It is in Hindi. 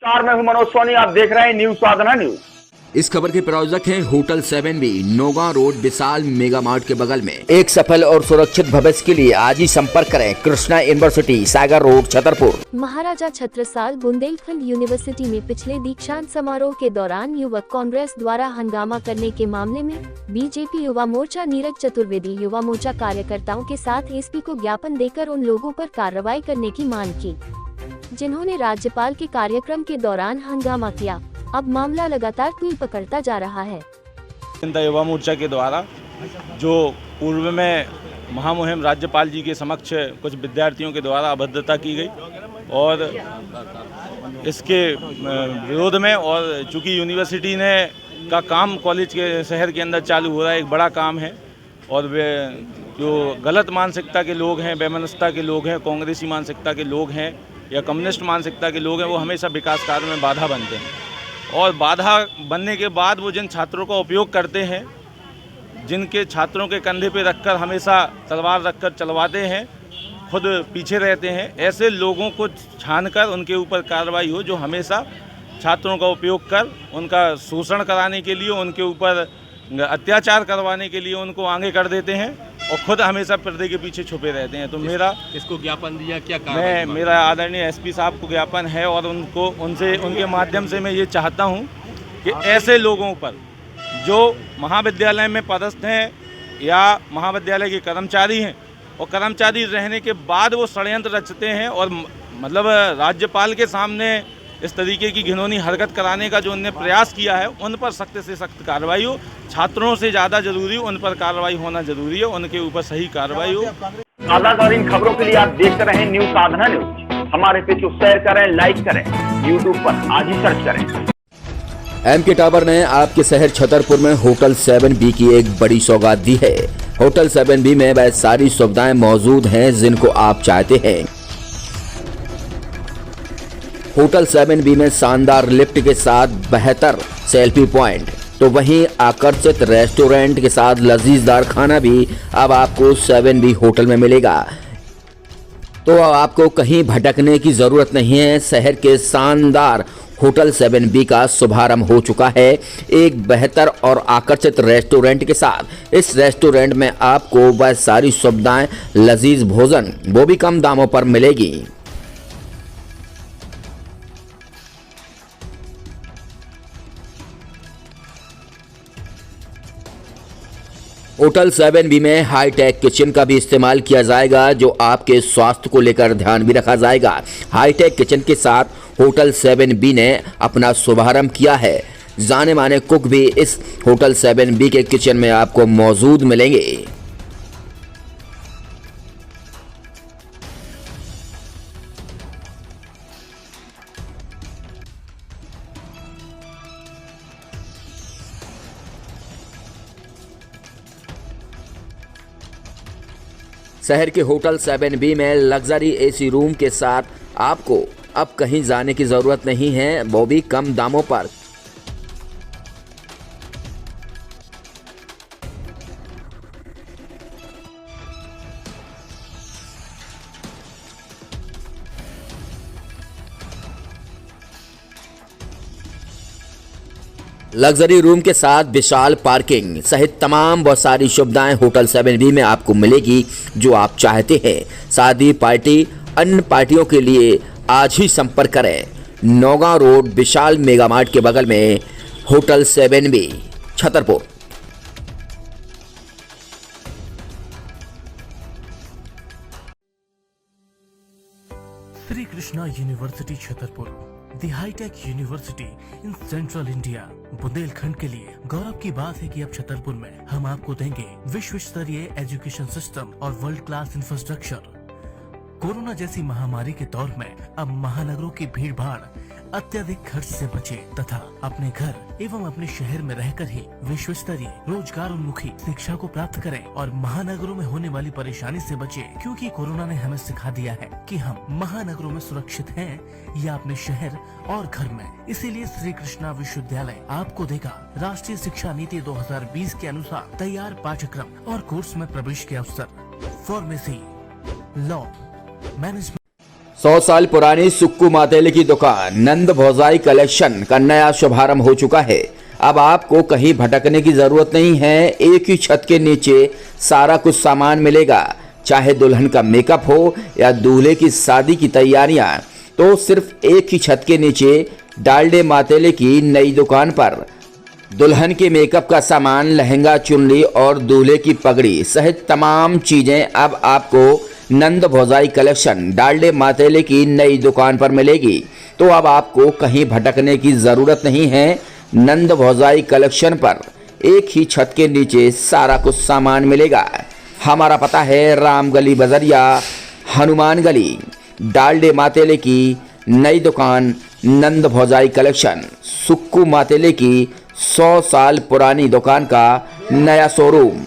नमस्कार, मैं हूं मनोज सोनी। आप देख रहे हैं न्यूज साधना न्यूज। इस खबर के प्रायोजक हैं hotel 7B, Naugaon road, Vishal mega mart के बगल में। एक सफल और सुरक्षित भविष्य के लिए आज ही संपर्क करें कृष्णा यूनिवर्सिटी, सागर रोड, छतरपुर। महाराजा छत्रसाल बुंदेलखंड यूनिवर्सिटी में पिछले दीक्षांत समारोह के दौरान युवक कांग्रेस द्वारा हंगामा करने के मामले में बीजेपी युवा मोर्चा नीरज चतुर्वेदी युवा मोर्चा कार्यकर्ताओं के साथ एसपी को ज्ञापन देकर उन लोगों पर कार्रवाई करने की मांग की जिन्होंने राज्यपाल के कार्यक्रम के दौरान हंगामा किया। अब मामला लगातार तूल पकड़ता जा रहा है। जनता युवा मोर्चा के द्वारा जो पूर्व में महामुहिम राज्यपाल जी के समक्ष कुछ विद्यार्थियों के द्वारा अभद्रता की गई और इसके विरोध में, और चूंकि यूनिवर्सिटी ने का काम कॉलेज के शहर के अंदर चालू हो रहा है, एक बड़ा काम है, और वे जो गलत मानसिकता के लोग हैं, वैमनस्यता के लोग हैं, कांग्रेसी मानसिकता के लोग हैं या कम्युनिस्ट मानसिकता के लोग हैं, वो हमेशा विकास कार्य में बाधा बनते हैं। और बाधा बनने के बाद वो जिन छात्रों का उपयोग करते हैं, जिनके छात्रों के कंधे पे रखकर हमेशा तलवार रखकर चलवाते हैं, खुद पीछे रहते हैं, ऐसे लोगों को छानकर उनके ऊपर कार्रवाई हो जो हमेशा छात्रों का उपयोग कर उनका शोषण कराने के लिए, उनके ऊपर अत्याचार करवाने के लिए उनको आगे कर देते हैं और खुद हमेशा पर्दे के पीछे छुपे रहते हैं। तो मेरा इसको ज्ञापन दिया क्या मेरा आदरणीय एसपी साहब को ज्ञापन है और उनके माध्यम से मैं ये चाहता हूँ कि ऐसे लोगों पर जो महाविद्यालय में पदस्थ हैं या महाविद्यालय के कर्मचारी हैं और कर्मचारी रहने के बाद वो षड्यंत्र रचते हैं और मतलब राज्यपाल के सामने इस तरीके की घिनौनी हरकत कराने का जो उनने प्रयास किया है, उन पर सख्त से सख्त कार्रवाई हो। छात्रों से ज़्यादा जरूरी, उन पर कार्रवाई होना जरूरी है, उनके ऊपर सही कार्रवाई हो। ताज़ा इन खबरों के लिए आप देखते रहें न्यूज साधना न्यूज। हमारे पेज को शेयर करें, लाइक करें, यूट्यूब पर आज ही सर्च करें। एमके टावर ने आपके शहर छतरपुर में होटल 7B की एक बड़ी सौगात दी है। होटल 7B में वह सारी सुविधाएं मौजूद हैं जिनको आप चाहते हैं। होटल 7B में शानदार लिफ्ट के साथ बेहतर सेल्फी पॉइंट, तो वहीं आकर्षित रेस्टोरेंट के साथ लजीजदार खाना भी अब आपको 7B होटल में मिलेगा। तो अब आपको कहीं भटकने की जरूरत नहीं है। शहर के शानदार होटल 7B का शुभारंभ हो चुका है एक बेहतर और आकर्षित रेस्टोरेंट के साथ। इस रेस्टोरेंट में आपको वह सारी सुविधाएं, लजीज भोजन, वो भी कम दामों पर मिलेगी। होटल 7B में हाईटेक किचन का भी इस्तेमाल किया जाएगा, जो आपके स्वास्थ्य को लेकर ध्यान भी रखा जाएगा। हाईटेक किचन के साथ होटल 7B ने अपना शुभारंभ किया है। जाने माने कुक भी इस होटल 7B के किचन में आपको मौजूद मिलेंगे। शहर के होटल 7B में लग्जरी एसी रूम के साथ आपको अब कहीं जाने की ज़रूरत नहीं है, वो भी कम दामों पर। लग्जरी रूम के साथ विशाल पार्किंग सहित तमाम बहुत सारी सुविधाएं होटल 7B में आपको मिलेगी जो आप चाहते हैं। शादी, पार्टी, अन्य पार्टियों के लिए आज ही संपर्क करें। Naugaon road, Vishal mega mart के बगल में hotel 7B, Chhatarpur. Shri Krishna university Chhatarpur, the hi tech university in central India. Bundelkhand के लिए गौरव की बात है कि अब छतरपुर में हम आपको देंगे विश्व स्तरीय एजुकेशन सिस्टम और वर्ल्ड क्लास इंफ्रास्ट्रक्चर। कोरोना जैसी महामारी के दौर में अब महानगरों की भीड़ भाड़, अत्यधिक खर्च से बचे तथा अपने घर एवं अपने शहर में रहकर ही विश्व स्तरीय रोजगार उन्मुखी शिक्षा को प्राप्त करें और महानगरों में होने वाली परेशानी से बचे, क्योंकि कोरोना ने हमें सिखा दिया है कि हम महानगरों में सुरक्षित हैं या अपने शहर और घर में। इसीलिए श्री कृष्णा विश्वविद्यालय आपको देगा राष्ट्रीय शिक्षा नीति 2020 के अनुसार तैयार पाठ्यक्रम और कोर्स में प्रवेश के अवसर, फार्मेसी, लॉ, मैनेजमेंट। 100 साल पुरानी सुक्कू मातेले की दुकान नंद भौजाई कलेक्शन का नया शुभारंभ हो चुका है। अब आपको कहीं भटकने की जरूरत नहीं है, एक ही छत के नीचे सारा कुछ सामान मिलेगा। चाहे दुल्हन का मेकअप हो या दूल्हे की शादी की तैयारियां, तो सिर्फ एक ही छत के नीचे डालडे मातेले की नई दुकान पर दुल्हन के मेकअप का सामान, लहंगा, चुनरी और दूल्हे की पगड़ी सहित तमाम चीजें अब आपको नंद भौजाई कलेक्शन डालडे मातेले की नई दुकान पर मिलेगी। तो अब आपको कहीं भटकने की जरूरत नहीं है। नंद भौजाई कलेक्शन पर एक ही छत के नीचे सारा कुछ सामान मिलेगा। हमारा पता है राम गली बजरिया, हनुमान गली। डालडे मातेले की नई दुकान नंद भौजाई कलेक्शन, सुक्कू मातेले की 100 साल पुरानी दुकान का नया शोरूम।